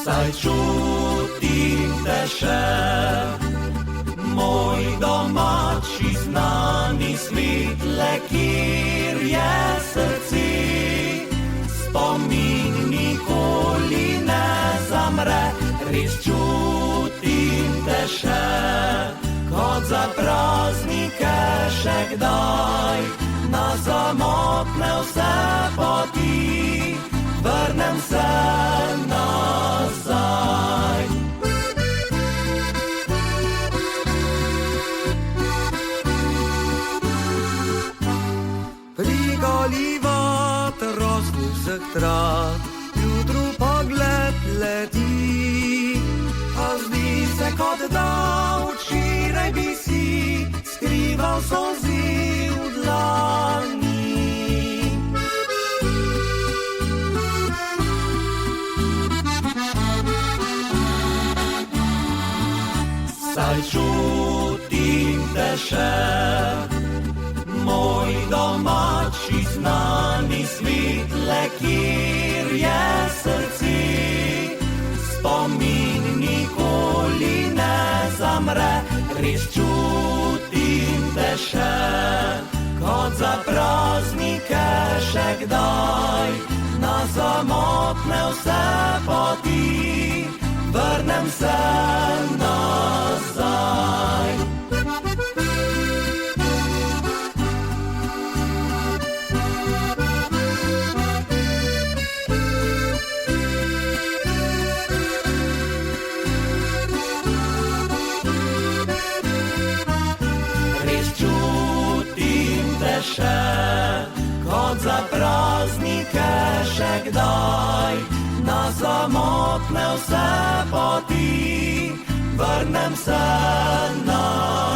Saj čutim te še, moj domači znani svitle, kjer je srce. Spomin nikoli ne zamre, res čutim te še, kot za praznike še kdaj, na samotne vse poti, vrnem se nazaj. Prigolivat rosnih vseh trat, jutru pogled leti, a zdi se, kot da včeraj bi si skrival solzi v dlani. Saj čutim te še, moj domači znani svitle, kjer je srce. Spomin nikoli ne zamre, res čutim te še, kot za praznike še kdaj, na samotne vse poti, vrnem se nazaj. Še, kot za praznike še kdaj, na samotne vse poti, vrnem se nazaj.